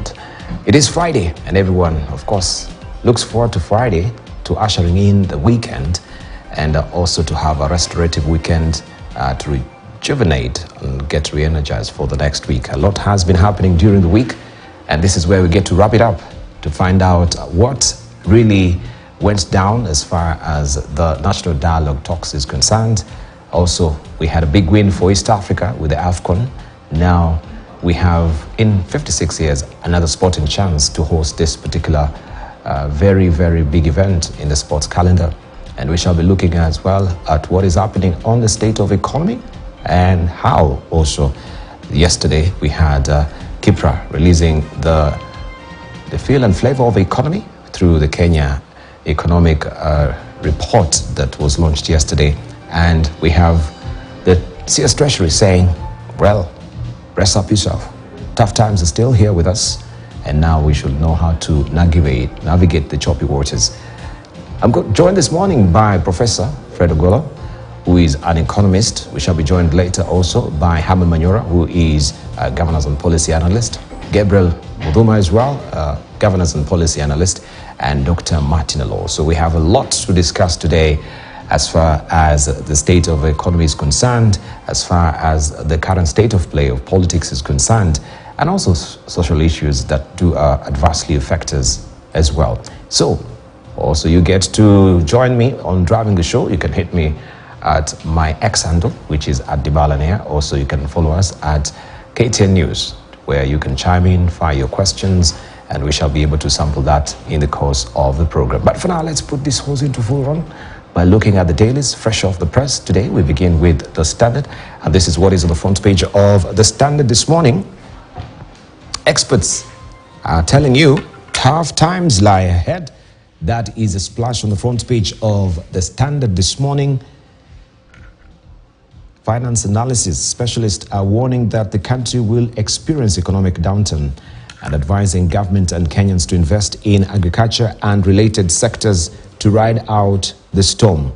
Lord. It is Friday, and everyone, of course, looks forward to Friday, to ushering in the weekend, and also to have a restorative weekend to rejuvenate and get re-energized for the next week. A lot has been happening during the week, and this is where we get to wrap it up to find out what really went down as far as the National Dialogue talks is concerned. Also, we had a big win for East Africa with the AFCON. Now we have, in 56 years, another sporting chance to host this particular very, very big event in the sports calendar. And we shall be looking as well at what is happening on the state of economy and how also yesterday we had Kipra releasing the feel and flavor of the economy through the Kenya economic report that was launched yesterday. And we have the CS Treasury saying, well, rest up yourself. Tough times are still here with us, and now we should know how to navigate the choppy waters. I'm joined this morning by Professor Fred Ogola, who is an economist. We shall be joined later also by Hamid Manyora, who is a governance and policy analyst, Gabriel Muduma as well, governance and policy analyst, and Dr. Martin Alo. So we have a lot to discuss today as far as the state of the economy is concerned, as far as the current state of play of politics is concerned, and also social issues that do adversely affect us as well. So also you get to join me on driving the show. You can hit me at my X handle, which is at @Dibalanea. Also you can follow us at KTN News, where you can chime in, fire your questions, and we shall be able to sample that in the course of the program. But for now, let's put this horse into full run by looking at the dailies fresh off the press. Today we begin with The Standard, and this is what is on the front page of The Standard this morning. Experts are telling you tough times lie ahead. That is a splash on the front page of The Standard this morning. Finance analysis specialists are warning that the country will experience economic downturn and advising government and Kenyans to invest in agriculture and related sectors to ride out the storm.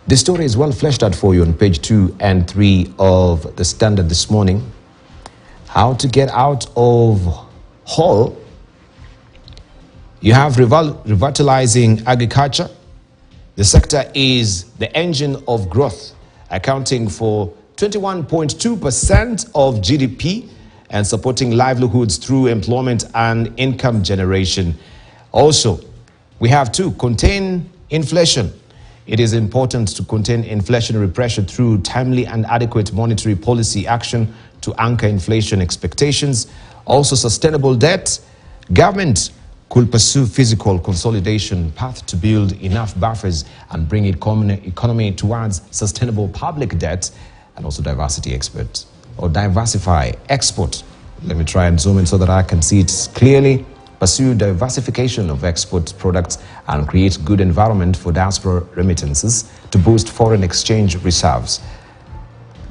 This story is well fleshed out for you on page 2 and 3 of The Standard this morning. How to get out of hole. You have revitalizing agriculture. The sector is the engine of growth, accounting for 21.2% of GDP and supporting livelihoods through employment and income generation. Also, we have to contain inflation. It is important to contain inflationary pressure through timely and adequate monetary policy action to anchor inflation expectations. Also, sustainable debt. Government could pursue fiscal consolidation path to build enough buffers and bring economy towards sustainable public debt, and also diversity experts or diversify export. Let me try and zoom in so that I can see it clearly. Pursue diversification of export products and create good environment for diaspora remittances to boost foreign exchange reserves.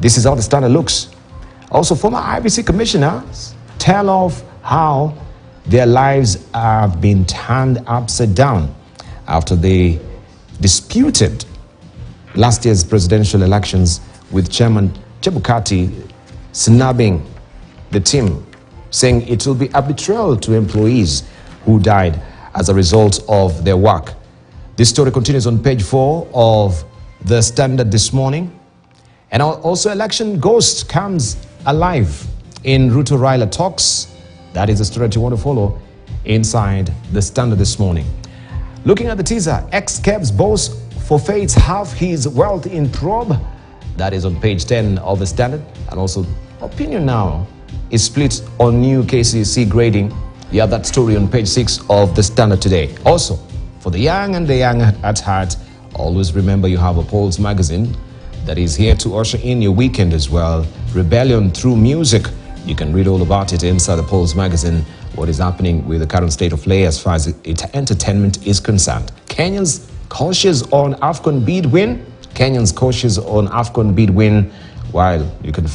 This is how the Standard looks. Also, former IEBC commissioners tell of how their lives have been turned upside down after they disputed last year's presidential elections with Chairman Chebukati snubbing the team, saying it will be a betrayal to employees who died as a result of their work. This story continues on page 4 of The Standard this morning. And also, election ghost comes alive in Ruto Raila talks. That is the story that you want to follow inside The Standard this morning. Looking at the teaser, ex-Kebs boss forfeits half his wealth in probe. That is on page 10 of The Standard. And also, opinion now is split on new KCC grading. You have that story on page 6 of The Standard today. Also, for the young and the young at heart, always remember you have a Pulse magazine that is here to usher in your weekend as well. Rebellion through music. You can read all about it inside the Pulse magazine, what is happening with the current state of play as far as entertainment is concerned. Kenyans cautious on AFCON bid win. Kenyans cautious on AFCON bid win, while you can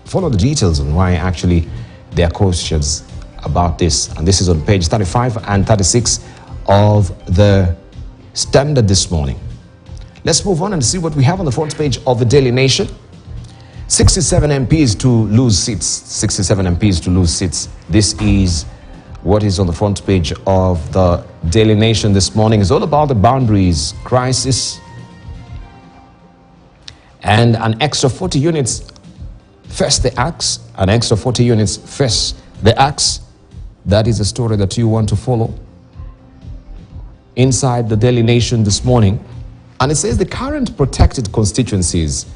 follow the details on why actually they are cautious about this. And this is on page 35 and 36 of The Standard this morning. Let's move on and see what we have on the front page of the Daily Nation. 67 MPs to lose seats. 67 MPs to lose seats. This is what is on the front page of the Daily Nation this morning. It's all about the boundaries crisis. And an extra 40 units face the axe. An extra 40 units face the axe. That is a story that you want to follow inside the Daily Nation this morning. And it says the current protected constituencies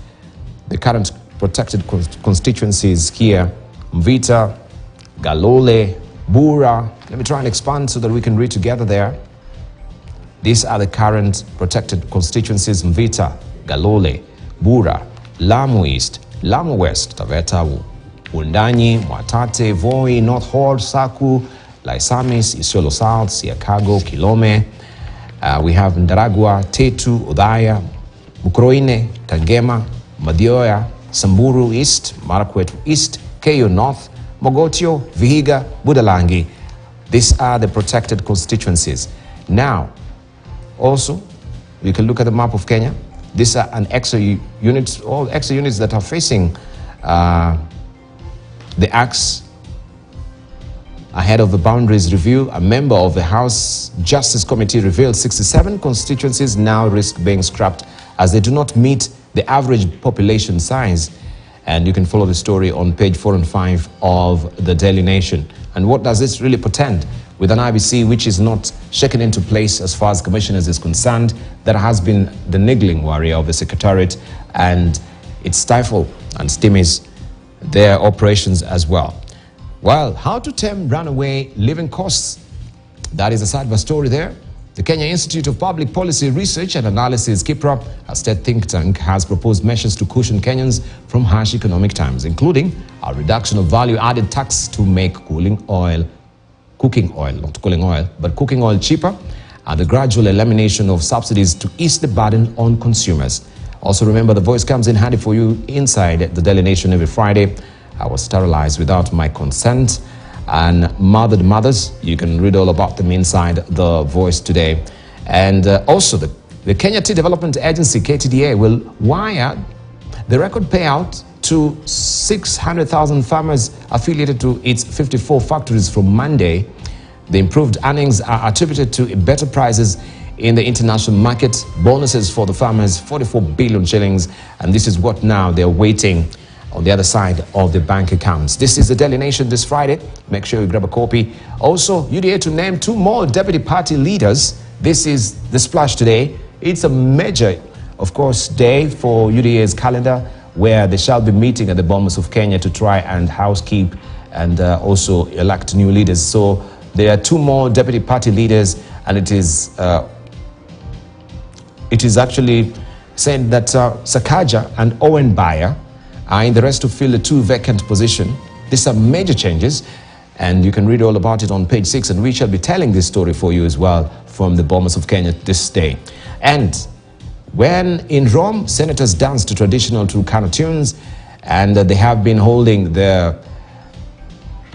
here, Mvita, Galole, Bura. Let me try and expand so that we can read together there. These are the current protected constituencies: Mvita, Galole, Bura, Lamu East, Lamu West, Taveta, Wundanyi, Mwatate, Voi, North Hall, Saku, Laisamis, Isiolo South, Siakago, Kilome. We have Ndaragwa, Tetu, Odaya, Mukroine, Kangema, Madioya, Samburu East, Marakwet East, Keyo North, Mogotio, Vihiga, Budalangi. These are the protected constituencies. Now, also, we can look at the map of Kenya. These are an extra units, all extra units that are facing the axe ahead of the boundaries review. A member of the House Justice Committee revealed 67 constituencies now risk being scrapped as they do not meet the average population size. And you can follow the story on page 4 and 5 of the Daily Nation. And what does this really portend? With an IEBC which is not shaken into place as far as commissioners is concerned, that has been the niggling worry of the Secretariat, and it stifles and stymies their operations as well. Well, how to tame runaway living costs? That is a sidebar story there. The Kenya Institute of Public Policy Research and Analysis, KIPRA, a state think tank, has proposed measures to cushion Kenyans from harsh economic times, including a reduction of value-added tax to make cooking oil cheaper, and the gradual elimination of subsidies to ease the burden on consumers. Also remember, the voice comes in handy for you inside the Daily Nation every Friday. I was sterilized without my consent. And mothered mothers, you can read all about them inside the voice today. And also the Kenya Tea Development Agency, KTDA, will wire the record payout to 600,000 farmers affiliated to its 54 factories from Monday. The improved earnings are attributed to better prices in the international market, bonuses for the farmers, 44 billion shillings, and this is what now they're waiting on the other side of the bank accounts. This is the Daily Nation this Friday. Make sure you grab a copy. Also, UDA to name 2 more deputy party leaders. This is the splash today. It's a major, of course, day for UDA's calendar, where they shall be meeting at the Bomas of Kenya to try and housekeep and also elect new leaders. So there are 2 more deputy party leaders, and it is actually said that Sakaja and Owen Bayer are in the rest to fill the 2 vacant positions. These are major changes, and you can read all about it on page 6, and we shall be telling this story for you as well from the Bomas of Kenya this day. And when in Rome, senators dance to traditional Turkana tunes, and they have been holding the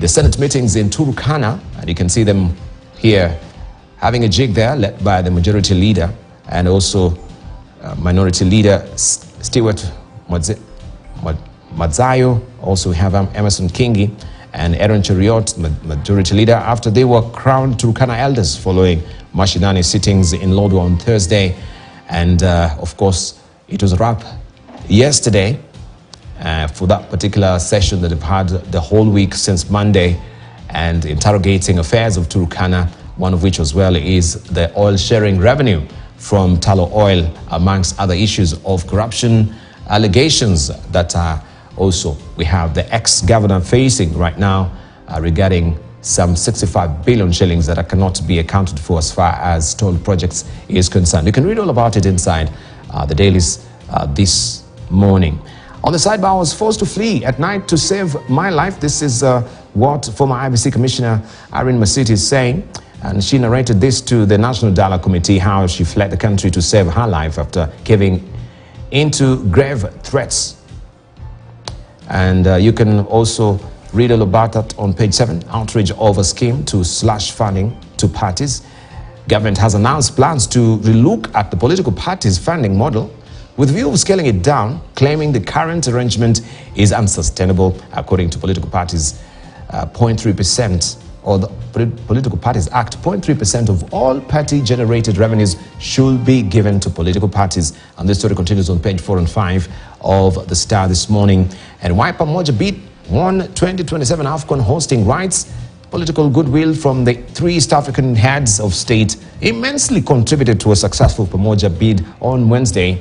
Senate meetings in Turkana, and you can see them here having a jig there, led by the majority leader and also minority leader Stewart Madzayo. Also we have Emerson Kingi and Aaron Cheriot, majority leader, after they were crowned Turkana elders following Mashinani sittings in Lodwar on Thursday. And of course, it was a wrap yesterday for that particular session that they've had the whole week since Monday, and interrogating affairs of Turkana, one of which as well is the oil sharing revenue from tallow oil, amongst other issues of corruption allegations that also we have the ex-governor facing right now regarding some 65 billion shillings that cannot be accounted for as far as toll projects is concerned. You can read all about it inside the dailies this morning. On the sidebar, I was forced to flee at night to save my life. This is what former IEBC Commissioner Irene Masiti is saying. And she narrated this to the National Dialogue Committee, how she fled the country to save her life after giving into grave threats. And you can also read all about that on page 7. Outrage over scheme to slash funding to parties. Government has announced plans to relook at the political parties' funding model. with view of scaling it down, claiming the current arrangement is unsustainable. According to political parties, 0.3%, or the Political Parties Act, 0.3% of all party-generated revenues should be given to political parties. And this story continues on page 4 and 5 of the Star this morning. And why Pamoja bid won 2027 AFCON hosting rights. Political goodwill from the 3 East African heads of state immensely contributed to a successful Pamoja bid on Wednesday,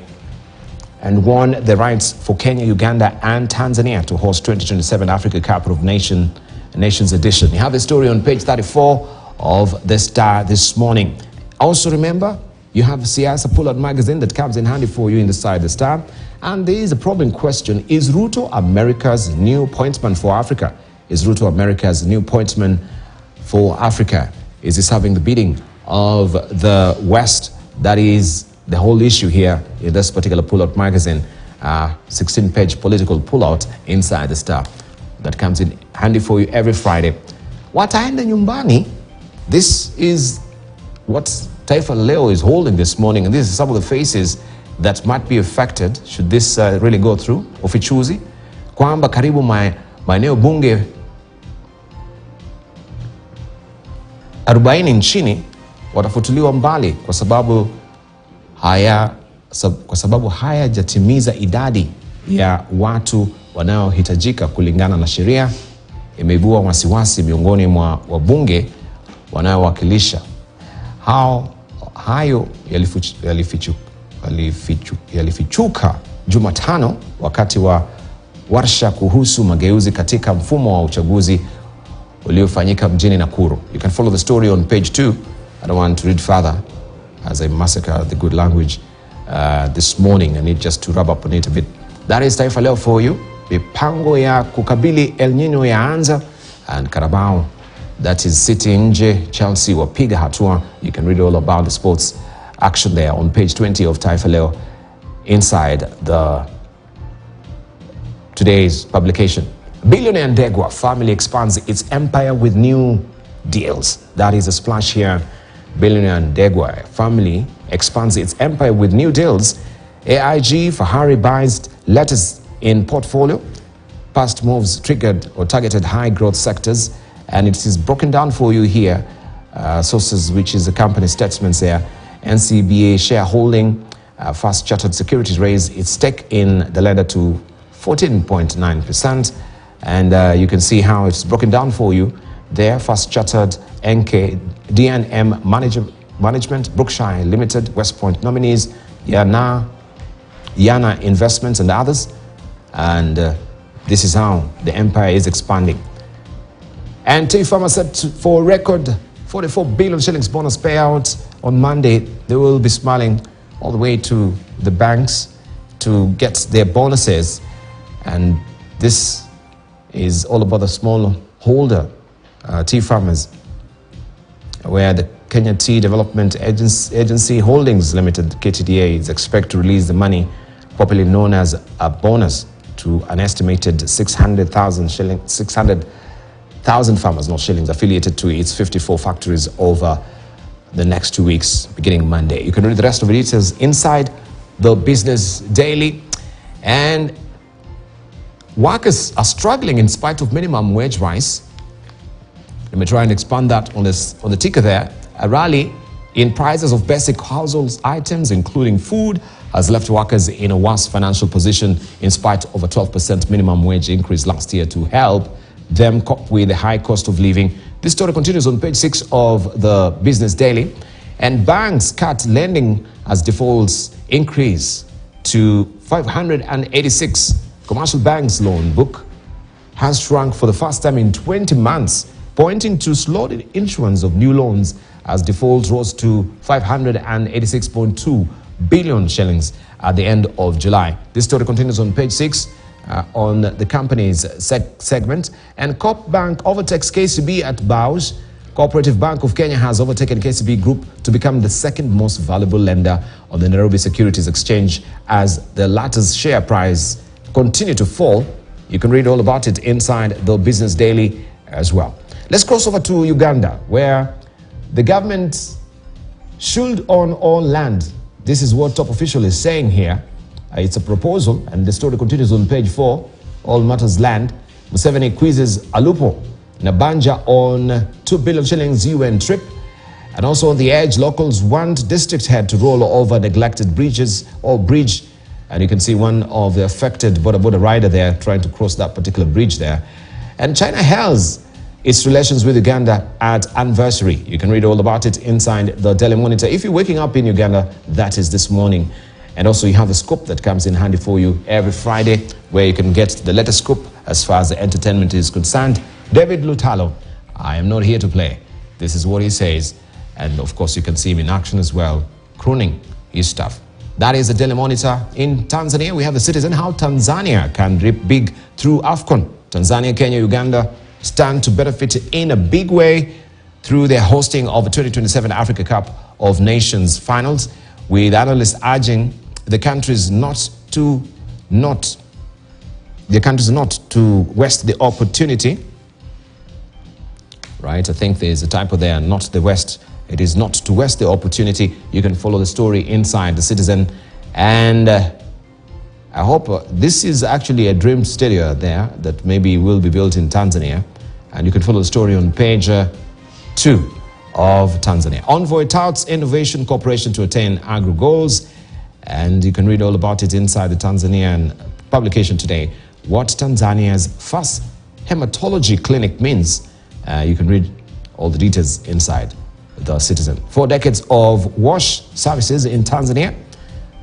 and won the rights for Kenya, Uganda, and Tanzania to host 2027 Africa Cup of Nations edition. You have the story on page 34 of the Star this morning. Also remember, you have Siasa Pull-Out magazine that comes in handy for you inside the Star. And there is a problem question: is Ruto America's new appointment for Africa? Is Ruto America's new appointment for Africa? Is he serving the bidding of the West? That is the whole issue here in this particular Pull-Out magazine. 16-page political pull-out inside the Star that comes in handy for you every Friday. Wataenda nyumbani. This is what Taifa Leo is holding this morning, and this is some of the faces that might be affected should this really go through. Ufichuzi kwamba karibu maeneo bunge 40 nchini watafutuliwa mbali kwa sababu hayajatimiza idadi ya watu wanaohitajika kulingana na sheria. Imeibua wasiwasi miongoni mwa wabunge wanaowakilisha. Hayo yalifichuka Jumatano wakati wa warsha kuhusu mageuzi katika mfumo wa uchaguzi uliofanyika mjini Nakuru. You can follow the story on page 2. I don't want to read further as I massacre the good language this morning. I need just to rub up on it a bit. That is Taifa Leo for you. Mipango ya kukabili El Nino yaanza, and Carabao that is sitting nje, Chelsea wapiga hatua. You can read all about the sports action there on page 20 of Taifa Leo inside today's publication. Billionaire Ndegwa family expands its empire with new deals. That is a splash here. Billionaire Ndegwa family expands its empire with new deals. AIG Fahari buys latest in portfolio. Past moves triggered or targeted high growth sectors, and it is broken down for you here. Sources, which is the company statements there. NCBA shareholding, First Chartered Securities raised its stake in the lender to 14.9%. And you can see how it's broken down for you there. First Chartered, NK, DNM Management, Brookshire Limited, West Point Nominees, Yana Investments, and others. And this is how the empire is expanding. And T-Farmer set for record 44 billion shillings bonus payout on Monday. They will be smiling all the way to the banks to get their bonuses. And this is all about the small holder tea farmers, where the Kenya Tea Development Agency Holdings Limited, KTDA, is expected to release the money, popularly known as a bonus, to an estimated 600,000 farmers, not shillings, affiliated to its 54 factories over the next 2 weeks, beginning Monday. You can read the rest of the details inside the Business Daily. And workers are struggling in spite of minimum wage rise. Let me try and expand that on the ticker there. A rally in prices of basic household items, including food, has left workers in a worse financial position in spite of a 12% minimum wage increase last year to help them cope with the high cost of living. This story continues on page 6 of the Business Daily. And banks cut lending as defaults increase to 586. Commercial banks' loan book has shrunk for the first time in 20 months, pointing to slowed issuance of new loans as defaults rose to 586.2 billion shillings at the end of July. This story continues on page 6 on the company's segment. And Coop Bank overtakes KCB at Bausch. Cooperative Bank of Kenya has overtaken KCB Group to become the second most valuable lender on the Nairobi Securities Exchange as the latter's share price continue to fall. You can read all about it inside the Business Daily as well. Let's cross over to Uganda, where the government should own all land. This is what top official is saying here. It's a proposal, and the story continues on page 4. All matters land. Museveni quizzes Alupo Nabanja on 2 billion shillings UN trip. And also on the edge, locals want district head to roll over neglected bridges or bridge. And you can see one of the affected border rider there trying to cross that particular bridge there. And China hails its relations with Uganda at anniversary. You can read all about it inside the Daily Monitor. If you're waking up in Uganda, that is this morning. And also you have the scoop that comes in handy for you every Friday, where you can get the latest scoop as far as the entertainment is concerned. David Lutalo, I am not here to play. This is what he says. And of course, you can see him in action as well, crooning his stuff. That is the Daily Monitor. In Tanzania, we have the Citizen, how Tanzania can reap big through AFCON. Tanzania, Kenya, Uganda stand to benefit in a big way through their hosting of the 2027 Africa Cup of Nations finals, with analysts urging the countries not to waste the opportunity. Right, I think there's a typo there, not the West. It is not to waste the opportunity. You can follow the story inside the Citizen. And I hope this is actually a dream studio there that maybe will be built in Tanzania. And you can follow the story on page 2 of Tanzania. Envoy touts innovation cooperation to attain agro goals. And you can read all about it inside the Tanzanian publication today. What Tanzania's first hematology clinic means. You can read all the details inside the Citizen. 4 decades of WASH services in Tanzania.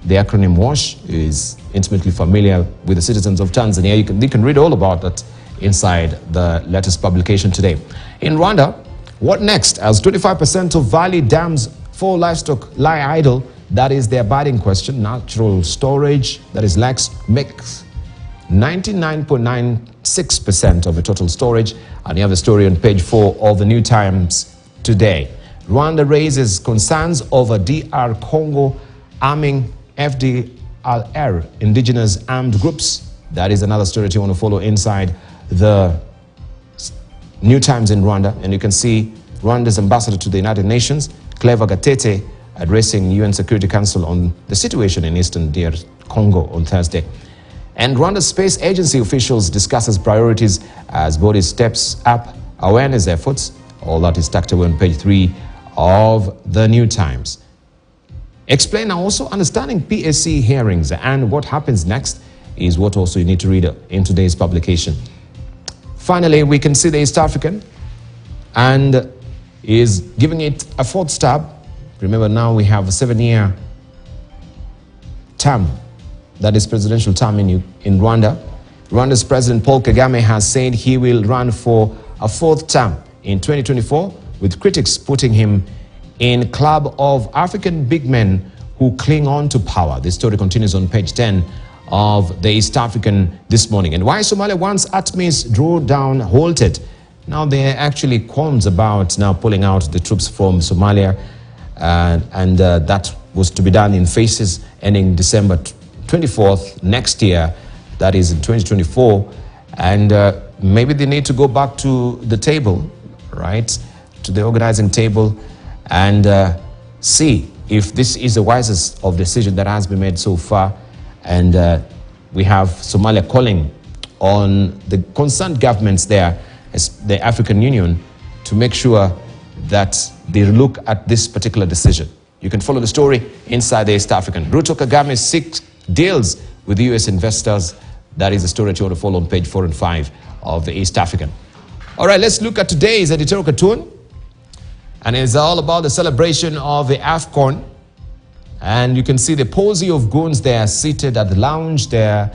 The acronym WASH is intimately familiar with the citizens of Tanzania. You can read all about that inside the latest publication today. In Rwanda, what next? As 25% of Valley Dam's 4 livestock lie idle, that is their abiding question. Natural storage, that is lax, makes 99.96% of the total storage. And you have a story on page 4 of the New Times today. Rwanda raises concerns over DR Congo arming FDLR, indigenous armed groups. That is another story that you want to follow inside the New Times in Rwanda. And you can see Rwanda's ambassador to the United Nations, Clever Gatete, addressing UN Security Council on the situation in eastern DR Congo on Thursday. And Rwanda's space agency officials discusses priorities as body steps up awareness efforts. All that is tucked away on page 3 of the New Times. Explain also understanding PSC hearings and what happens next is what also you need to read in today's publication. Finally, we can see the East African and is giving it a 4th stab. Remember, now we have a 7-year term. That is presidential term in Rwanda. Rwanda's President Paul Kagame has said he will run for a 4th term in 2024, with critics putting him in club of African big men who cling on to power. This story continues on page 10 of the East African this morning. And why Somalia wants ATMI's drawdown halted. Now there are actually qualms about now pulling out the troops from Somalia, and that was to be done in phases ending December 24th next year, that is in 2024, and maybe they need to go back to the table, right, to the organizing table, and see if this is the wisest of decision that has been made so far. And we have Somalia calling on the concerned governments there, as the African Union, to make sure that they look at this particular decision. You can follow the story inside the East African. Ruto Kagame seeks deals with US investors. That is the story that you want to follow on page 4 and 5 of the East African. All right, let's look at today's editorial cartoon. And it's all about the celebration of the AFCON. And you can see the posy of goons there seated at the lounge there.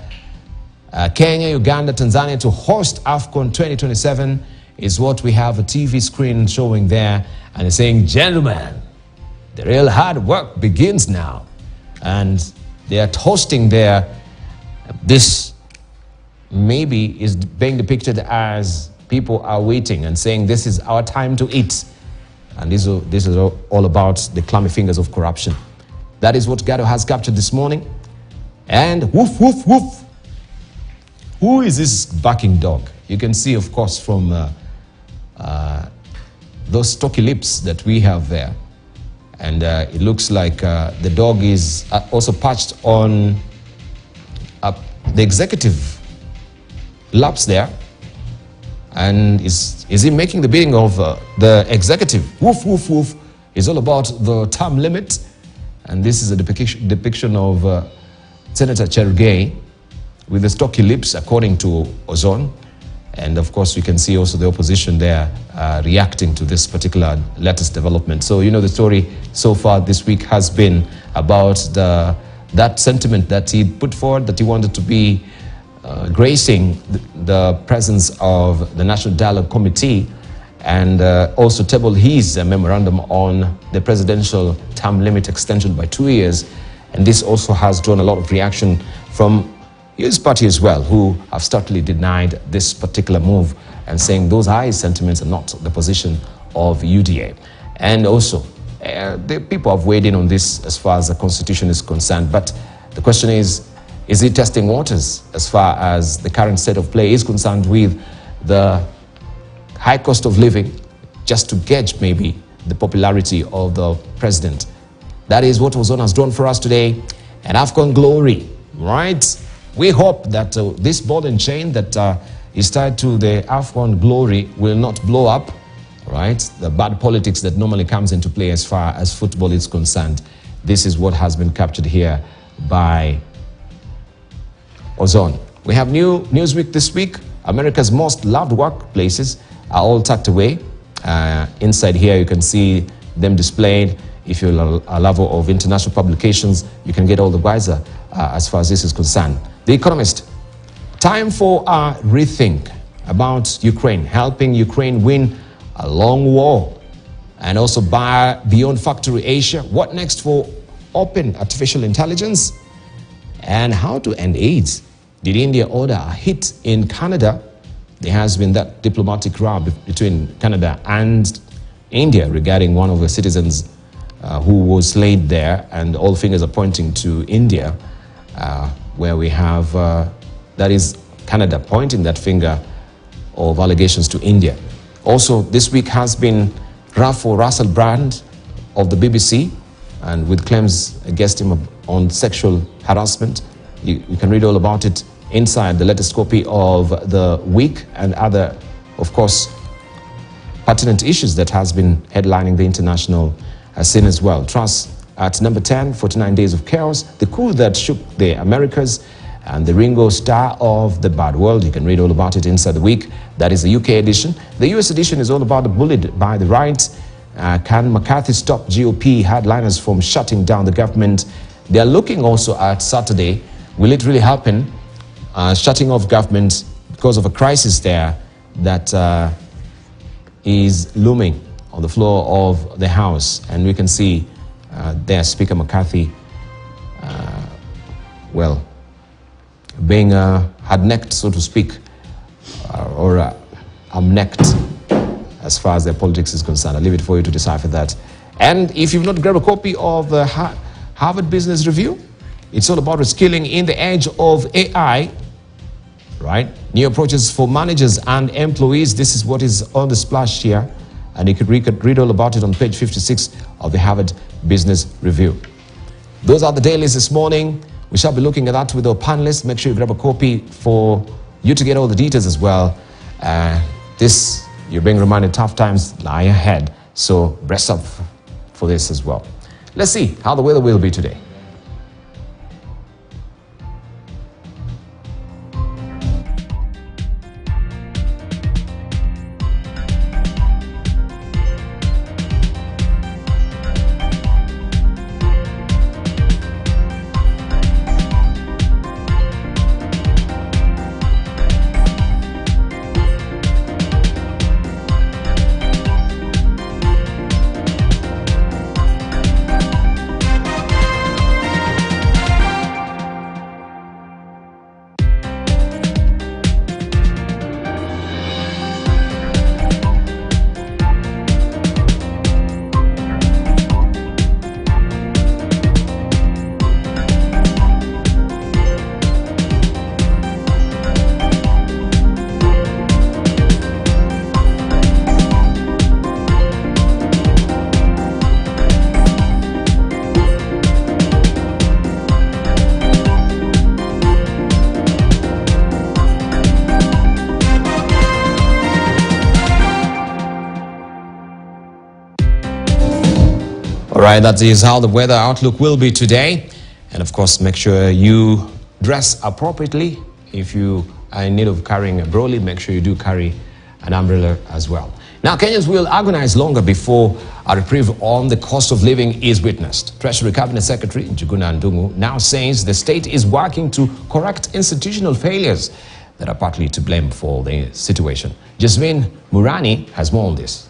Kenya, Uganda, Tanzania to host AFCON 2027 is what we have a TV screen showing there. And it's saying, gentlemen, the real hard work begins now. And they are hosting there. This maybe is being depicted as people are waiting and saying this is our time to eat. And this is all about the clammy fingers of corruption. That is what Gado has captured this morning. And woof, woof, woof. Who is this barking dog? You can see, of course, from those stocky lips that we have there. And it looks like the dog is also perched on the executive laps there, and is he making the bidding of the executive? Woof, woof, woof. It's all about the term limit, and this is a depiction of Senator Cherugei with the stocky lips, according to Ozone. And of course, you can see also the opposition there reacting to this particular latest development. So, you know, the story so far this week has been about that sentiment that he put forward, that he wanted to be gracing the presence of the National Dialogue Committee, and also tabled his memorandum on the presidential term limit extension by 2 years. And this also has drawn a lot of reaction from his party as well, who have starkly denied this particular move and saying those are his sentiments and not the position of UDA. And also, the people have weighed in on this as far as the constitution is concerned. But the question is he testing waters as far as the current state of play is concerned with the high cost of living, just to gauge maybe the popularity of the president? That is what Ozone has drawn for us today. And AFCON glory, right? We hope that this ball and chain that is tied to the AFCON glory will not blow up, right? The bad politics that normally comes into play as far as football is concerned. This is what has been captured here by Ozone. We have new Newsweek this week. America's most loved workplaces are all tucked away. Inside here, you can see them displayed. If you're a lover of international publications, you can get all the wiser as far as this is concerned. The Economist, time for a rethink about Ukraine, helping Ukraine win a long war. And also beyond factory Asia, what next for open artificial intelligence? And how to end AIDS? Did India order a hit in Canada? There has been that diplomatic row between Canada and India regarding one of the citizens who was slain there, and all fingers are pointing to India, where we have, that is Canada pointing that finger of allegations to India. Also, this week has been rough for Russell Brand of the BBC, and with claims against him on sexual harassment. You can read all about it inside the latest copy of the week, and other, of course, pertinent issues that has been headlining the international scene as well. Truss at number 10, 49 Days of Chaos, the coup that shook the Americas, and the Ringo Star of the Bad World. You can read all about it inside the week. That is the UK edition. The US edition is all about the bullied by the right. Can McCarthy stop GOP hardliners from shutting down the government? They are looking also at Saturday. Will it really happen? Shutting off government because of a crisis there that is looming on the floor of the House. And we can see there Speaker McCarthy, well, being hard-necked, so to speak, or necked as far as their politics is concerned. I'll leave it for you to decipher that. And if you've not grabbed a copy of the Harvard Business Review, it's all about reskilling in the age of AI, right? New approaches for managers and employees. This is what is on the splash here. And you could read all about it on page 56 of the Harvard Business Review. Those are the dailies this morning. We shall be looking at that with our panelists. Make sure you grab a copy for you to get all the details as well. You're being reminded tough times lie ahead. So brace up for this as well. Let's see how the weather will be today. All right, that is how the weather outlook will be today. And of course, make sure you dress appropriately. If you are in need of carrying a brolly, make sure you do carry an umbrella as well. Now, Kenyans will agonize longer before a reprieve on the cost of living is witnessed. Treasury Cabinet Secretary Njuguna Ndung'u now says the state is working to correct institutional failures that are partly to blame for the situation. Jasmine Murani has more on this.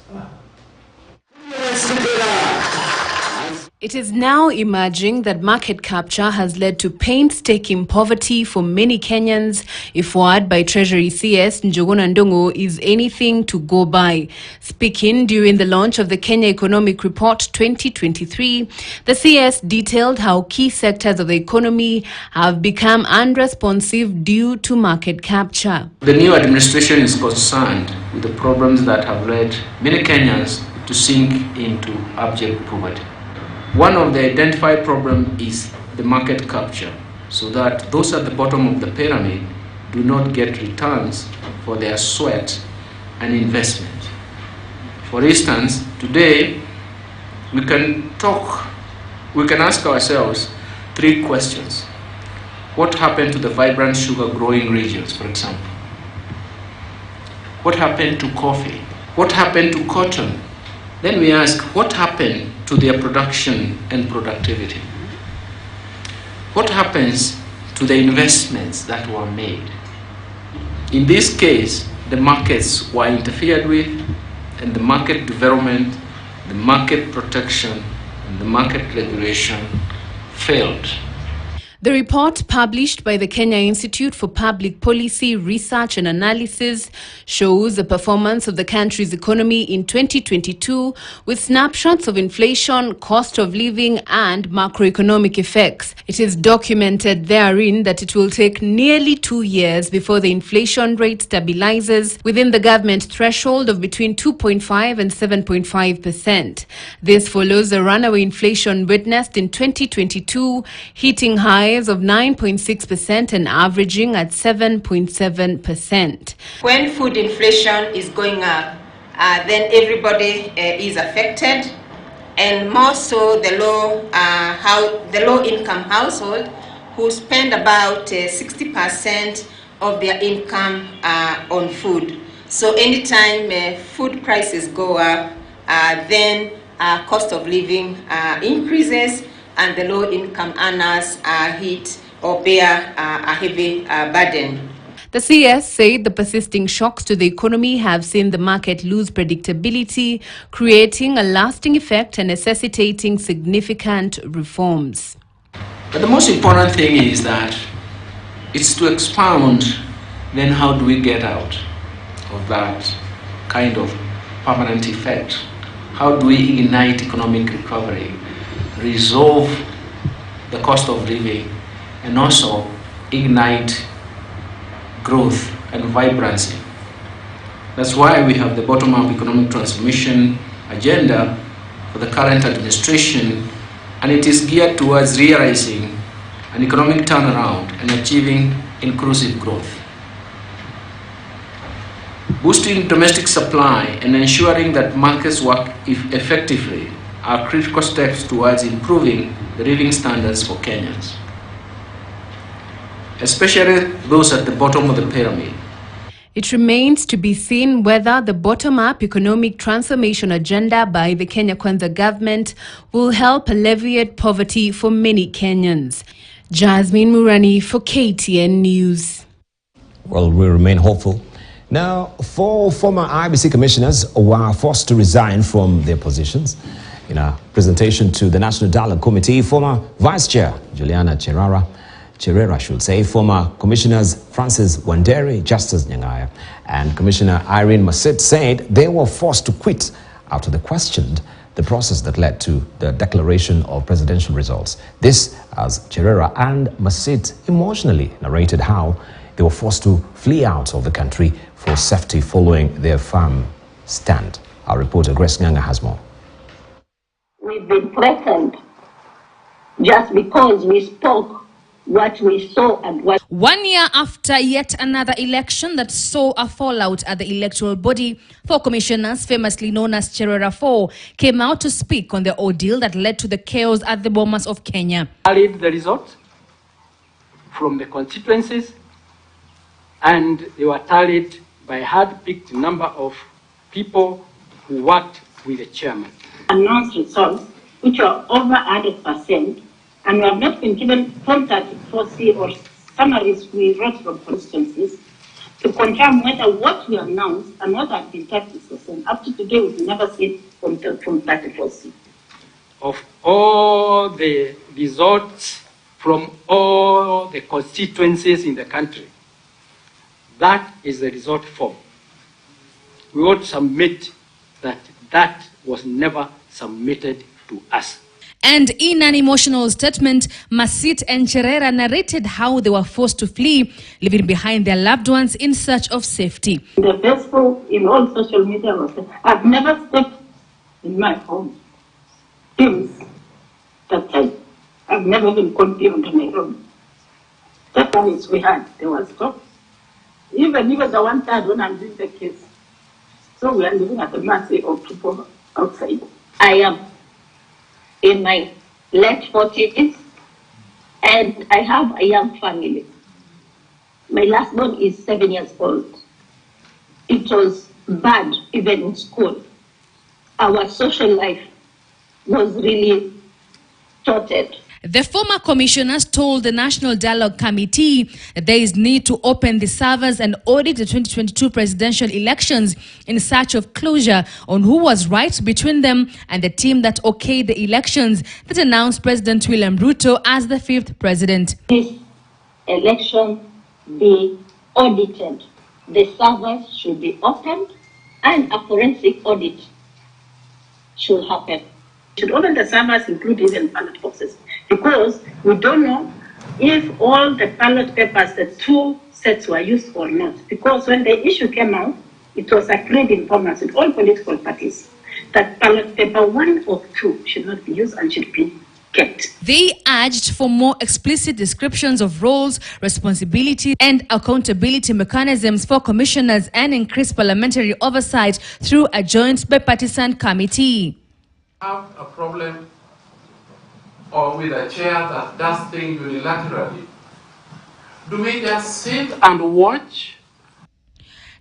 It is now emerging that market capture has led to painstaking poverty for many Kenyans, if word by Treasury CS Njuguna Ndung'u is anything to go by. Speaking during the launch of the Kenya Economic Report 2023, the CS detailed how key sectors of the economy have become unresponsive due to market capture. The new administration is concerned with the problems that have led many Kenyans to sink into abject poverty. One of the identified problems is the market capture, so that those at the bottom of the pyramid do not get returns for their sweat and investment. For instance, today we can ask ourselves 3 questions. What happened to the vibrant sugar growing regions, for example? What happened to coffee? What happened to cotton? Then we ask, what happened to their production and productivity? What happens to the investments that were made? In this case, the markets were interfered with, and the market development, the market protection, and the market regulation failed. The report published by the Kenya Institute for Public Policy Research and Analysis shows the performance of the country's economy in 2022 with snapshots of inflation, cost of living and macroeconomic effects. It is documented therein that it will take nearly 2 years before the inflation rate stabilizes within the government threshold of between 2.5 and 7.5%. This follows the runaway inflation witnessed in 2022, hitting highs of 9.6% and averaging at 7.7%. When food inflation is going up, then everybody is affected, and more so the low-income household, who spend about 60% of their income on food. So anytime food prices go up, then cost of living increases, and the low-income earners hit or bear a heavy burden. The CS said the persisting shocks to the economy have seen the market lose predictability, creating a lasting effect and necessitating significant reforms. But the most important thing is that it's to expound then how do we get out of that kind of permanent effect? How do we ignite economic recovery, resolve the cost of living, and also ignite growth and vibrancy? That's why we have the bottom-up economic transformation agenda for the current administration, and it is geared towards realizing an economic turnaround and achieving inclusive growth. Boosting domestic supply and ensuring that markets work effectively are critical steps towards improving the living standards for Kenyans, especially those at the bottom of the pyramid. It remains to be seen whether the bottom-up economic transformation agenda by the Kenya Kwanza government will help alleviate poverty for many Kenyans. Jasmine Murani for KTN News. Well, we remain hopeful. Now, 4 former IEBC commissioners were forced to resign from their positions. In a presentation to the National Dialogue Committee, former Vice Chair Juliana Cherera, former Commissioners Francis Wanderi, Justice Nyang'aya, and Commissioner Irene Masit said they were forced to quit after they questioned the process that led to the declaration of presidential results. This as Cherera and Masit emotionally narrated how they were forced to flee out of the country for safety following their firm stand. Our reporter Grace Nganga has more. We've been threatened just because we spoke what we saw and what... 1 year after yet another election that saw a fallout at the electoral body, 4 commissioners, famously known as Cherera 4, came out to speak on the ordeal that led to the chaos at the Bomas of Kenya. Tallied the results from the constituencies, and they were tallied by a hard-picked number of people who worked with the chairman. Announced results which are over 100%, and we have not been given contact foresee or summaries we wrote from constituencies to confirm whether what we announced and what has been 30%. Up to today, we've never seen from 34C. Of all the results from all the constituencies in the country, that is the result form. We ought to submit that was never submitted to us. And in an emotional statement, Masit and Cherera narrated how they were forced to flee, leaving behind their loved ones in search of safety. The Facebook in all social media was saying, I've never stepped in my home since that time. I've never been confirmed in my room. That one is we had, there was talk. Even the one time when I'm doing the case. So we are living at the mercy of people outside. I am in my late 40s, and I have a young family. My last born is 7 years old. It was bad, even in school. Our social life was really thwarted. The former commissioners told the National Dialogue Committee that there is need to open the servers and audit the 2022 presidential elections in search of closure on who was right between them and the team that okayed the elections that announced President William Ruto as the 5th president. This election be audited. The servers should be opened and a forensic audit should happen. Should open the servers, include even ballot boxes, because we don't know if all the ballot papers, the 2 sets were used or not. Because when the issue came out, it was agreed in formats with all political parties that ballot paper 1 or 2 should not be used and should be kept. They urged for more explicit descriptions of roles, responsibility, and accountability mechanisms for commissioners and increased parliamentary oversight through a joint bipartisan committee. Have a problem or with a chair that does things unilaterally, do we just sit and watch?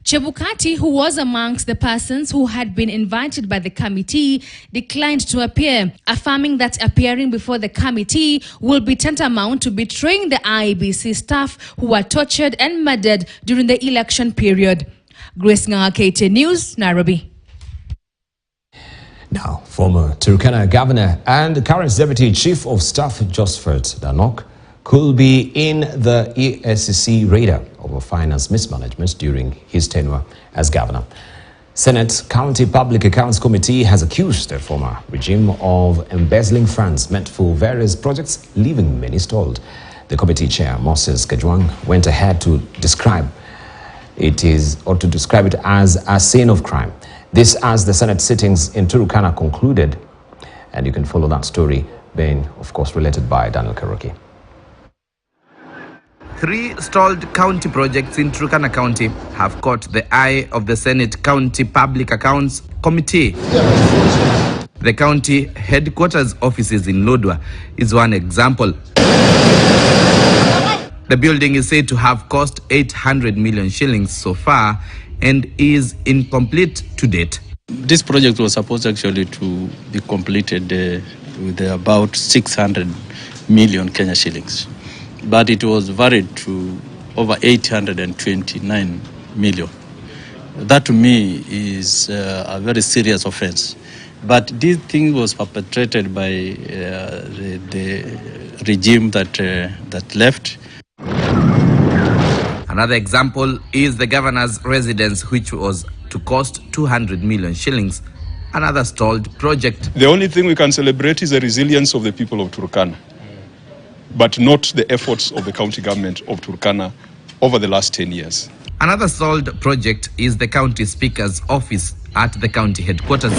Chebukati, who was amongst the persons who had been invited by the committee, declined to appear, affirming that appearing before the committee will be tantamount to betraying the IEBC staff who were tortured and murdered during the election period. Grace Nganga, KTN News, Nairobi. Now, former Turkana governor and current deputy chief of staff Josephat Danok could be in the EACC radar over finance mismanagement during his tenure as governor. Senate County Public Accounts Committee has accused the former regime of embezzling funds meant for various projects, leaving many stalled. The committee chair, Moses Kajwang, went ahead to describe it as a scene of crime. This as the Senate sittings in Turkana concluded, and you can follow that story being, of course, related by Daniel Karoki. 3 stalled county projects in Turkana County have caught the eye of the Senate County Public Accounts Committee. The county headquarters offices in Lodwar is one example. The building is said to have cost 800 million shillings so far and is incomplete to date. This project was supposed actually to be completed with about 600 million Kenya shillings, but it was varied to over 829 million. That to me is a very serious offense. But this thing was perpetrated by the regime that left. Another example is the governor's residence, which was to cost 200 million shillings, another stalled project. The only thing we can celebrate is the resilience of the people of Turkana, but not the efforts of the county government of Turkana over the last 10 years. Another stalled project is the county speaker's office at the county headquarters.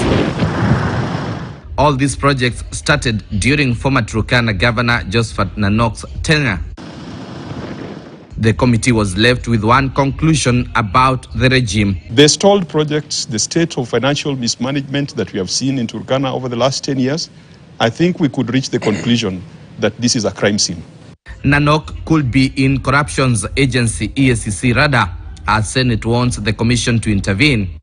All these projects started during former Turkana Governor Josephat Danok's tenure. The committee was left with one conclusion about the regime. The stalled projects, the state of financial mismanagement that we have seen in Turkana over the last 10 years, I think we could reach the conclusion that this is a crime scene. Nanok could be in corruption's agency EACC radar, as Senate wants the commission to intervene.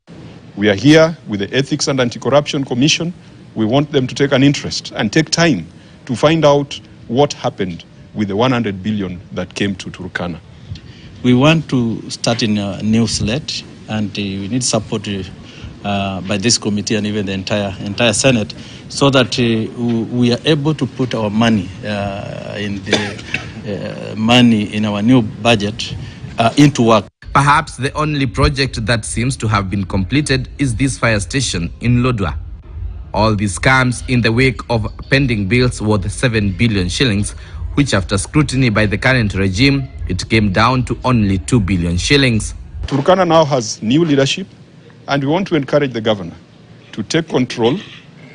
We are here with the Ethics and Anti-Corruption Commission. We want them to take an interest and take time to find out what happened with the 100 billion that came to Turkana. We want to start in a new slate, and we need support by this committee and even the entire Senate, so that we are able to put our money in our new budget into work. Perhaps the only project that seems to have been completed is this fire station in Lodwar. All this comes in the wake of pending bills worth 7 billion shillings, which after scrutiny by the current regime, it came down to only 2 billion shillings. Turkana now has new leadership, and we want to encourage the governor to take control.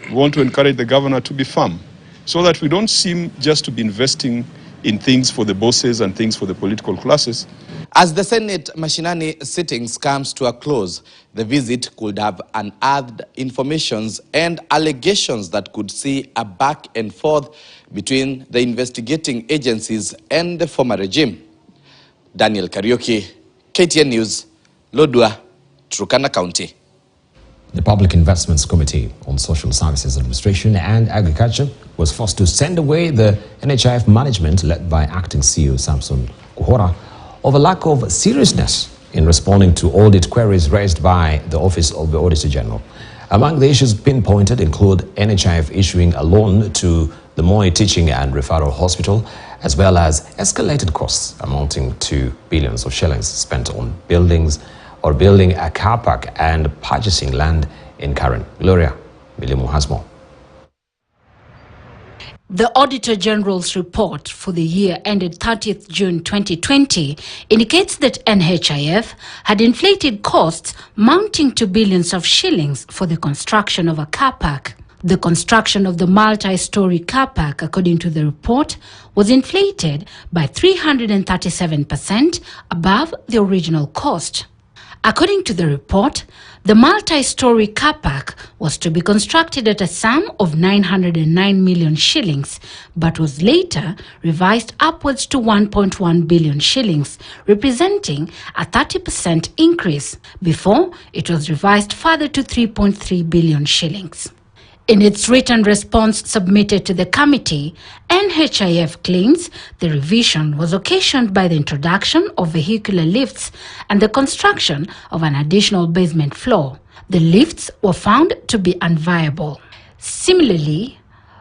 We want to encourage the governor to be firm, so that we don't seem just to be investing in things for the bosses and things for the political classes. As the Senate Mashinani sittings comes to a close, the visit could have unearthed informations and allegations that could see a back and forth between the investigating agencies and the former regime. Daniel Kariuki, KTN News, Lodwar, Turkana County. The Public Investments Committee on Social Services Administration and Agriculture was forced to send away the NHIF management led by acting CEO Samson Kuhora over lack of seriousness in responding to audit queries raised by the Office of the Auditor General. Among the issues pinpointed include NHIF issuing a loan to the Moi Teaching and Referral Hospital, as well as escalated costs amounting to billions of shillings spent on building a car park and purchasing land in Karen. Gloria Milimu has more. The Auditor General's report for the year ended 30th June 2020 indicates that NHIF had inflated costs mounting to billions of shillings for the construction of a car park. The construction of the multi-story car park, according to the report, was inflated by 337% above the original cost. According to the report, the multi-story car park was to be constructed at a sum of 909 million shillings, but was later revised upwards to 1.1 billion shillings, representing a 30% increase, before it was revised further to 3.3 billion shillings. In its written response submitted to the committee, NHIF claims the revision was occasioned by the introduction of vehicular lifts and the construction of an additional basement floor. The lifts were found to be unviable. Similarly,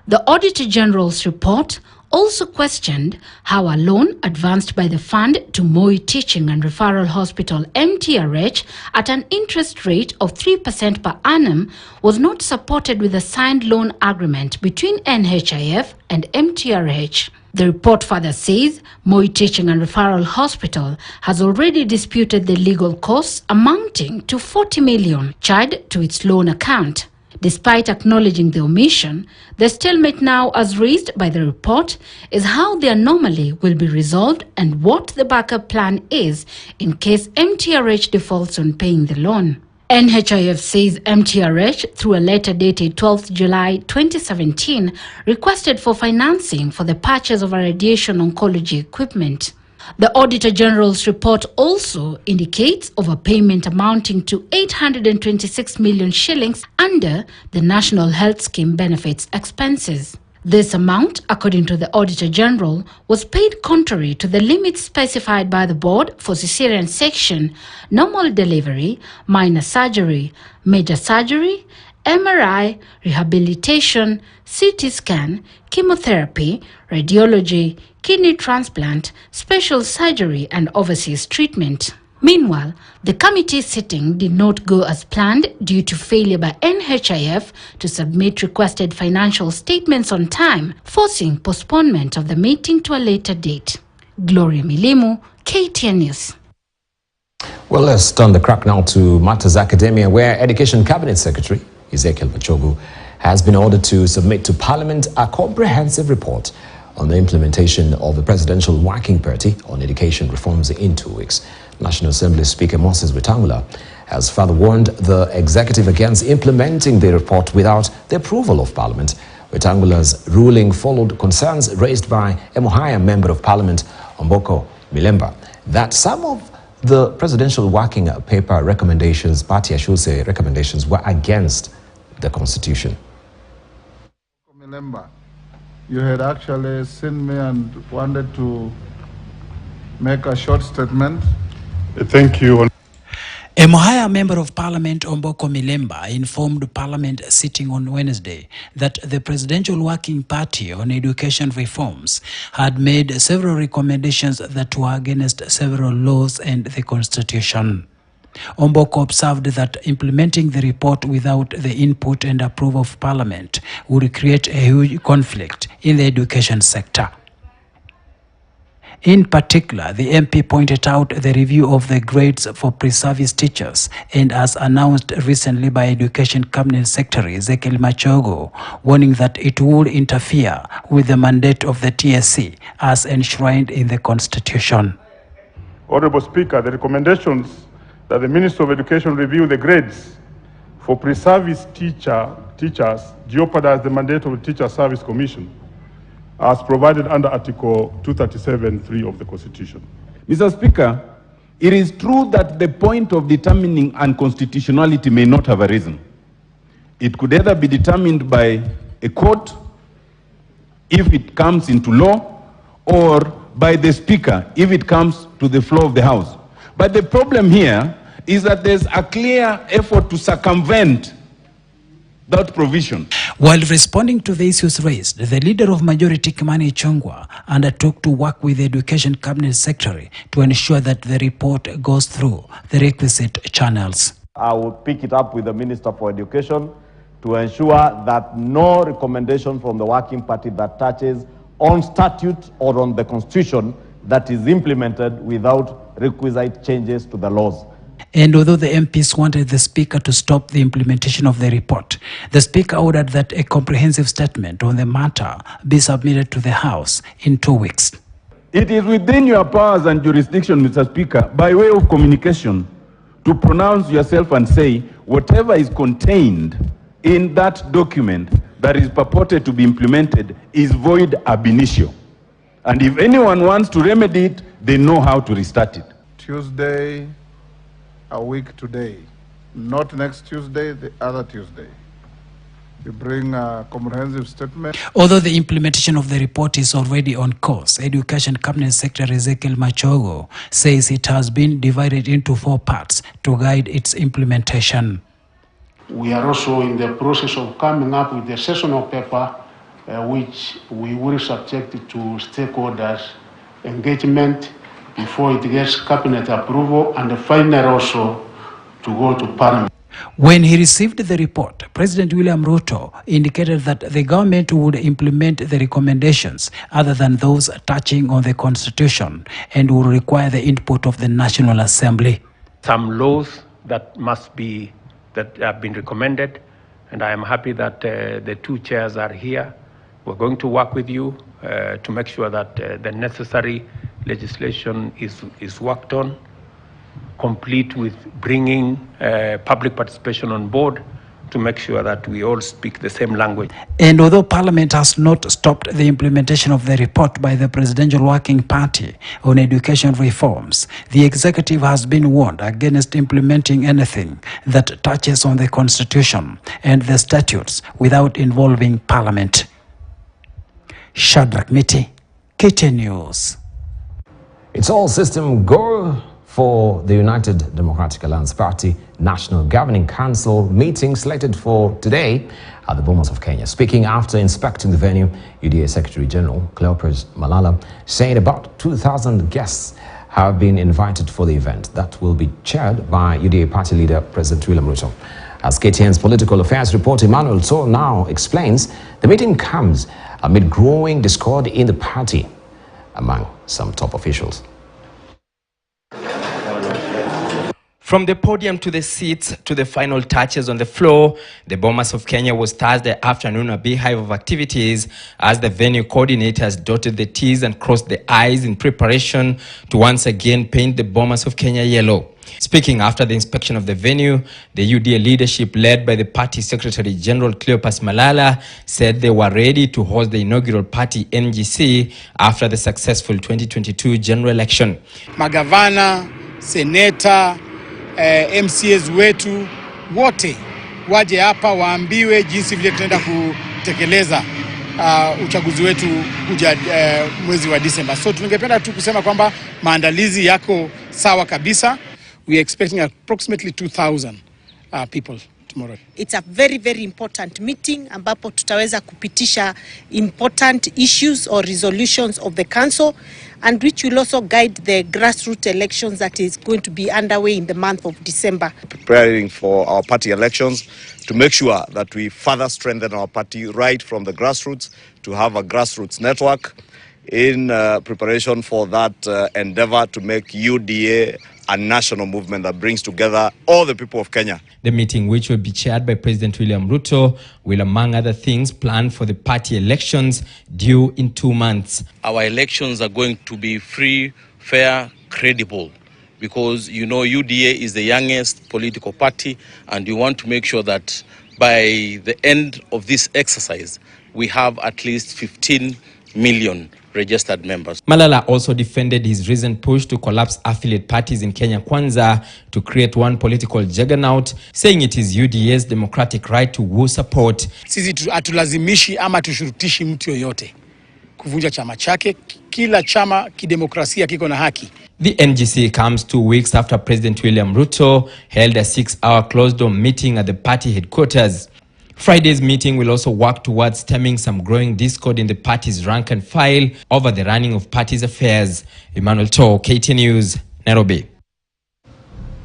the Auditor General's report also questioned how a loan advanced by the fund to Moi Teaching and Referral Hospital MTRH at an interest rate of 3% per annum was not supported with a signed loan agreement between NHIF and MTRH. The report further says Moi Teaching and Referral Hospital has already disputed the legal costs amounting to 40 million charged to its loan account. Despite acknowledging the omission, the stalemate now as raised by the report is how the anomaly will be resolved and what the backup plan is in case MTRH defaults on paying the loan. NHIF says MTRH, through a letter dated 12th July 2017, requested for financing for the purchase of a radiation oncology equipment. The Auditor General's report also indicates overpayment amounting to 826 million shillings under the National Health Scheme benefits expenses. This amount, according to the Auditor General, was paid contrary to the limits specified by the board for cesarean section, normal delivery, minor surgery, major surgery, MRI, rehabilitation, CT scan, chemotherapy, radiology, kidney transplant, special surgery and overseas treatment. Meanwhile, the committee sitting did not go as planned due to failure by NHIF to submit requested financial statements on time, forcing postponement of the meeting to a later date. Gloria Milimu, KTN News. Well, let's turn the crack now to matters academia, where Education Cabinet Secretary Ezekiel Machogu has been ordered to submit to Parliament a comprehensive report on the implementation of the Presidential Working Party on education reforms in 2 weeks. National Assembly Speaker Moses Wetangula has further warned the executive against implementing the report without the approval of Parliament. Wetangula's ruling followed concerns raised by a Mohaya Member of Parliament, Omboko Milemba, that some of the Presidential Working Paper recommendations, party I should say recommendations, were against the Constitution. Milemba, you had actually seen me and wanted to make a short statement. Thank you. A Mohaya Member of Parliament, Omboko Milemba, informed Parliament sitting on Wednesday that the Presidential Working Party on education reforms had made several recommendations that were against several laws and the Constitution. Omboko observed that implementing the report without the input and approval of Parliament would create a huge conflict in the education sector. In particular, the MP pointed out the review of the grades for pre-service teachers, and as announced recently by Education Cabinet Secretary Ezekiel Machogo, warning that it would interfere with the mandate of the TSC as enshrined in the Constitution. Honorable Speaker, the recommendations that the Minister of Education review the grades for pre-service teachers jeopardize the mandate of the Teacher Service Commission, as provided under Article 237(3) of the Constitution. Mr. Speaker, it is true that the point of determining unconstitutionality may not have arisen. It could either be determined by a court if it comes into law, or by the Speaker if it comes to the floor of the House. But the problem here is that there's a clear effort to circumvent that provision. While responding to the issues raised, the leader of majority, Kimani Ichung'wah, undertook to work with the Education Cabinet Secretary to ensure that the report goes through the requisite channels. I will pick it up with the Minister for Education to ensure that no recommendation from the Working Party that touches on statute or on the Constitution that is implemented without requisite changes to the laws. And although the MPs wanted the Speaker to stop the implementation of the report, the Speaker ordered that a comprehensive statement on the matter be submitted to the House in 2 weeks. It is within your powers and jurisdiction, Mr. Speaker, by way of communication, to pronounce yourself and say whatever is contained in that document that is purported to be implemented is void ab initio. And if anyone wants to remedy it, they know how to restart it. Tuesday, a week today, not next Tuesday, the other Tuesday. You bring a comprehensive statement. Although the implementation of the report is already on course, Education Cabinet Secretary Ezekiel Machogo says it has been divided into 4 parts to guide its implementation. We are also in the process of coming up with a sessional paper which we will subject to stakeholders engagement before it gets cabinet approval, and finally also to go to Parliament. When he received the report, President William Ruto indicated that the government would implement the recommendations other than those touching on the Constitution and would require the input of the National Assembly. Some laws that have been recommended, and I am happy that the 2 chairs are here. We're going to work with you to make sure that the necessary legislation is worked on, complete with bringing public participation on board to make sure that we all speak the same language. And although Parliament has not stopped the implementation of the report by the Presidential Working Party on education reforms, the executive has been warned against implementing anything that touches on the Constitution and the statutes without involving Parliament. Shadrach Miti, KTN News. It's all system go for the United Democratic Alliance Party National Governing Council meeting slated for today at the Bomas of Kenya. Speaking after inspecting the venue, UDA Secretary General Cleopas Malala said about 2,000 guests have been invited for the event that will be chaired by UDA party leader President William Ruto. As KTN's political affairs reporter Emmanuel So now explains, the meeting comes amid growing discord in the party among some top officials. From the podium to the seats to the final touches on the floor, the Bomas of Kenya was Thursday afternoon a beehive of activities as the venue coordinators dotted the T's and crossed the I's in preparation to once again paint the Bomas of Kenya yellow. Speaking after the inspection of the venue, the UDA leadership led by the party Secretary General Cleopas Malala said they were ready to host the inaugural party NGC after the successful 2022 general election. Magavana, Senator, MCAs wetu wote waje hapa waambiwe jinsi vile tunaenda kutekeleza uchaguzi wetu kuja mwezi wa Disemba. So tungependa tu kusema kwamba maandalizi yako sawa kabisa. We are expecting approximately 2,000 people tomorrow. It's a very, very important meeting ambapo tutaweza kupitisha important issues or resolutions of the council, and which will also guide the grassroots elections that is going to be underway in the month of December. Preparing for our party elections to make sure that we further strengthen our party right from the grassroots, to have a grassroots network in preparation for that endeavor to make UDA a national movement that brings together all the people of Kenya. The meeting, which will be chaired by President William Ruto, will, among other things, plan for the party elections due in 2 months. Our elections are going to be free, fair, credible, because, you know, UDA is the youngest political party, and we want to make sure that by the end of this exercise, we have at least 15 million registered members. Malala also defended his recent push to collapse affiliate parties in Kenya Kwanza to create one political juggernaut, saying it is UDA's democratic right to woo support. Sisi hatulazimishi ama tushurutishi mtu yoyote kuvunja chama chake. Kila chama kidemokrasia kiko na haki. The NGC comes 2 weeks after President William Ruto held a 6-hour closed-door meeting at the party headquarters. Friday's meeting will also work towards stemming some growing discord in the party's rank and file over the running of party's affairs. Emmanuel Cho, KTN News, Nairobi.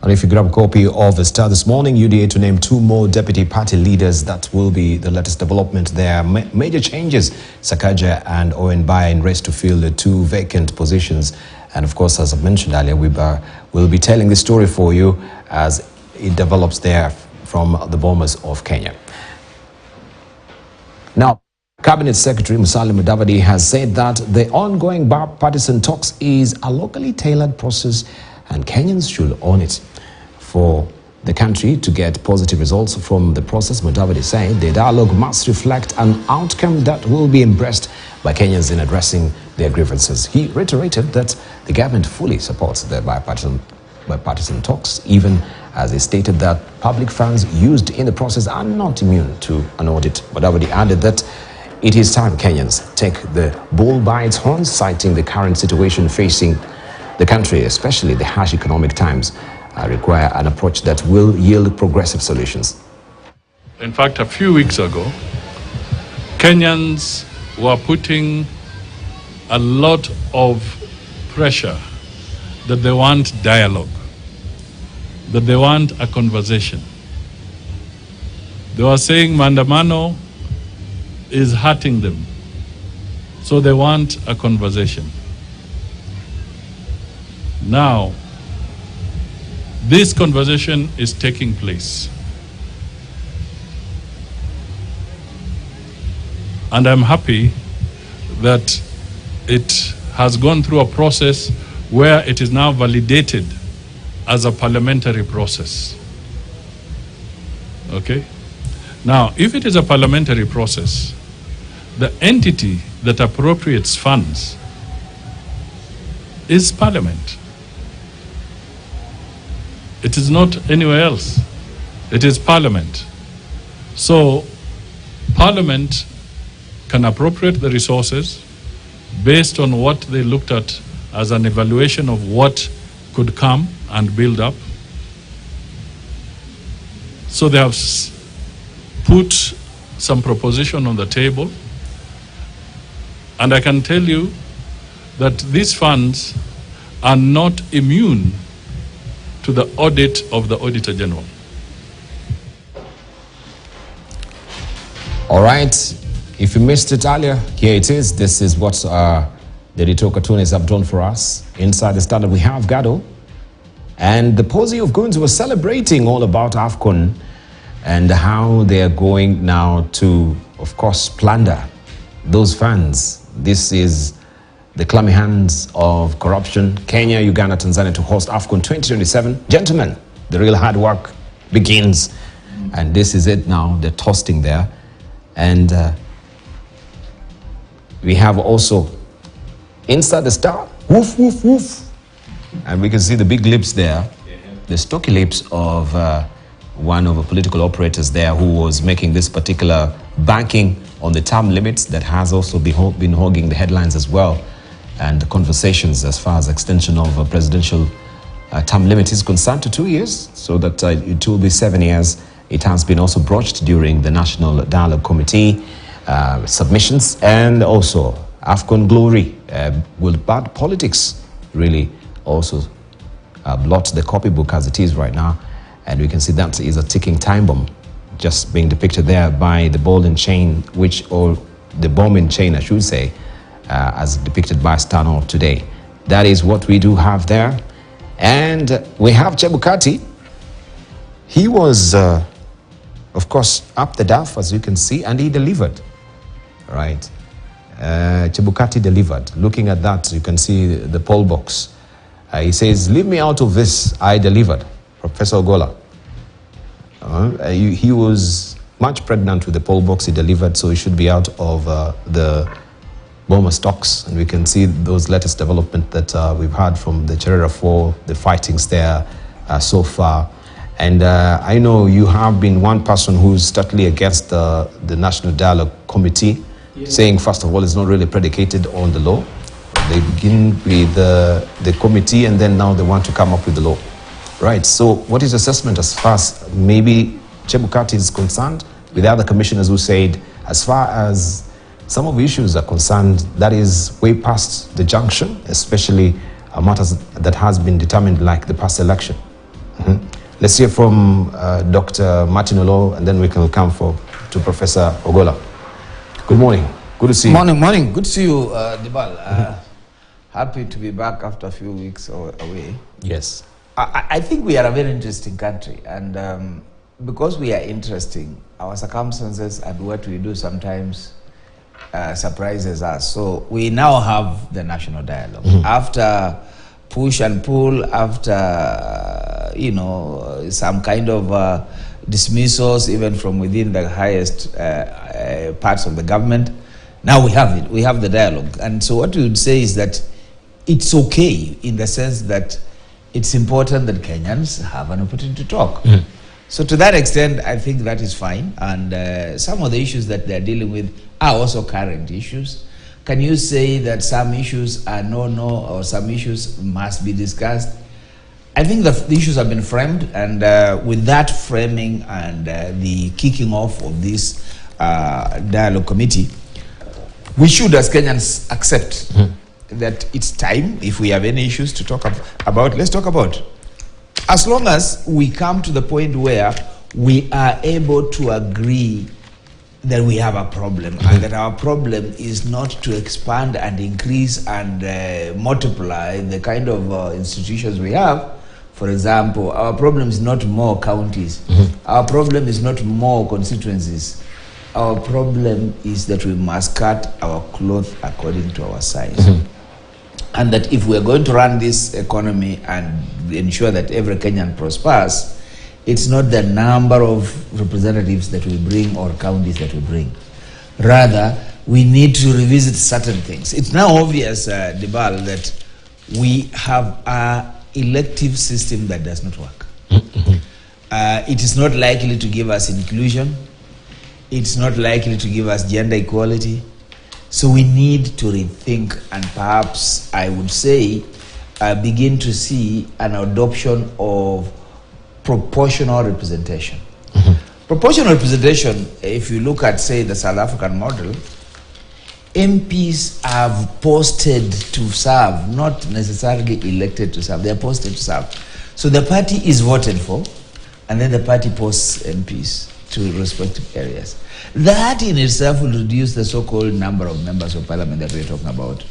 And if you grab a copy of the Star this morning, UDA to name 2 more deputy party leaders. That will be the latest development there. Major changes. Sakaja and Owen Baya in race to fill the 2 vacant positions. And of course, as I mentioned earlier, we'll be telling the story for you as it develops there from the Bomas of Kenya. Now, Cabinet Secretary Musalia Mudavadi has said that the ongoing bipartisan talks is a locally tailored process and Kenyans should own it. For the country to get positive results from the process, Mudavadi said the dialogue must reflect an outcome that will be embraced by Kenyans in addressing their grievances. He reiterated that the government fully supports the bipartisan talks, even as he stated that public funds used in the process are not immune to an audit. But Mudavadi added that it is time Kenyans take the bull by its horns, citing the current situation facing the country, especially the harsh economic times, require an approach that will yield progressive solutions. In fact, a few weeks ago, Kenyans were putting a lot of pressure that they want dialogue, that they want a conversation. They were saying Maandamano is hurting them, so they want a conversation. Now, this conversation is taking place. And I'm happy that it has gone through a process where it is now validated as a parliamentary process. Okay? Now, if it is a parliamentary process, the entity that appropriates funds is Parliament. It is not anywhere else. It is Parliament. So, Parliament can appropriate the resources based on what they looked at as an evaluation of what could come and build up. So they have put some proposition on the table, and I can tell you that these funds are not immune to the audit of the Auditor General. All right, if you missed it earlier, here it is. This is what the editorial cartoonists have done for us. Inside the standard, we have Gado And the posse of goons were celebrating all about AFCON and how they are going now to, of course, plunder those fans. This is the clammy hands of corruption. Kenya, Uganda, Tanzania to host AFCON 2027. Gentlemen, the real hard work begins. And this is it now. They're toasting there. And we have also inside the star, woof, woof, woof. And we can see the big lips there, the stocky lips of one of the political operators there who was making this particular banking on the term limits that has also been hogging the headlines as well, and the conversations as far as extension of a presidential term limit is concerned to 2 years, so that it will be 7 years. It has been also broached during the National Dialogue Committee submissions, and also AFCON glory. Will bad politics really also blot the copybook as it is right now? And we can see that is a ticking time bomb just being depicted there by the ball and chain, or the bomb and chain, I should say, as depicted by Stano today. That is what we do have there. And we have Chebukati. He was, of course, up the duff, as you can see, and he delivered, right? Chebukati delivered. Looking at that, you can see the poll box. He says, leave me out of this, I delivered. Professor Ogola. He was much pregnant with the poll box, he delivered, so he should be out of the Boma stocks. And we can see those latest developments that we've had from the Cherera 4, the fightings there so far. And I know you have been one person who's totally against the National Dialogue Committee, saying, first of all, it's not really predicated on the law. They begin with the committee, and then now they want to come up with the law. Right, so what is assessment as far as maybe Chebukati is concerned, with the other commissioners who said, as far as some of the issues are concerned, that is way past the junction, especially matters that has been determined like the past election. Let's hear from Dr. Martin Olo, and then we can come to Professor Ogola. Good morning. Good to see you. Morning. Good to see you, Dibal. Happy to be back after a few weeks away. Yes. I think we are a very interesting country, and because we are interesting, our circumstances and what we do sometimes surprises us. So we now have the national dialogue. After push and pull, after some kind of dismissals, even from within the highest parts of the government, now we have it. We have the dialogue, and so what we would say is that it's okay in the sense that it's important that Kenyans have an opportunity to talk. So to that extent, I think that is fine. And some of the issues that they're dealing with are also current issues. Can you say that some issues are no, or some issues must be discussed? I think the issues have been framed, and with that framing and the kicking off of this dialogue committee, we should as Kenyans accept that it's time. If we have any issues to talk about, let's talk about. As long as we come to the point where we are able to agree that we have a problem, and that our problem is not to expand and increase and multiply the kind of institutions we have. For example, our problem is not more counties. Our problem is not more constituencies. Our problem is that we must cut our cloth according to our size. And that if we're going to run this economy and ensure that every Kenyan prospers, it's not the number of representatives that we bring or counties that we bring. Rather, we need to revisit certain things. It's now obvious, Dibal, that we have an elective system that does not work. It is not likely to give us inclusion. It's not likely to give us gender equality. So we need to rethink, and perhaps I would say begin to see an adoption of proportional representation. Proportional representation, if you look at, say, the South African model, MPs have posted to serve, not necessarily elected to serve. They are posted to serve. So the party is voted for, and then the party posts MPs to respective areas. That in itself will reduce the so-called number of members of parliament that we're talking about.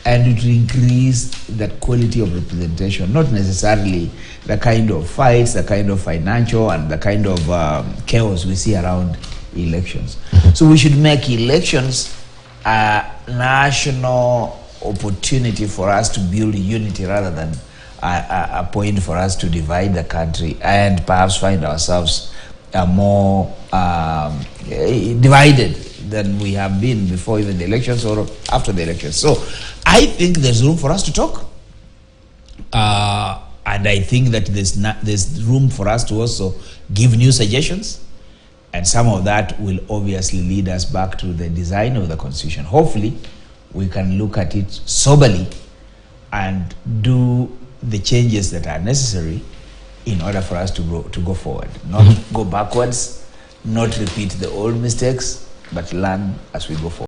and it will increase the quality of representation, not necessarily the kind of fights, the kind of financial, and the kind of chaos we see around elections. So we should make elections a national opportunity for us to build unity rather than a point for us to divide the country and perhaps find ourselves more divided than we have been before even the elections or after the elections. So I think there's room for us to talk. And I think that there's room for us to also give new suggestions. And some of that will obviously lead us back to the design of the Constitution. Hopefully, we can look at it soberly and do the changes that are necessary in order for us to go forward. Not go backwards, not repeat the old mistakes, but learn as we go forward.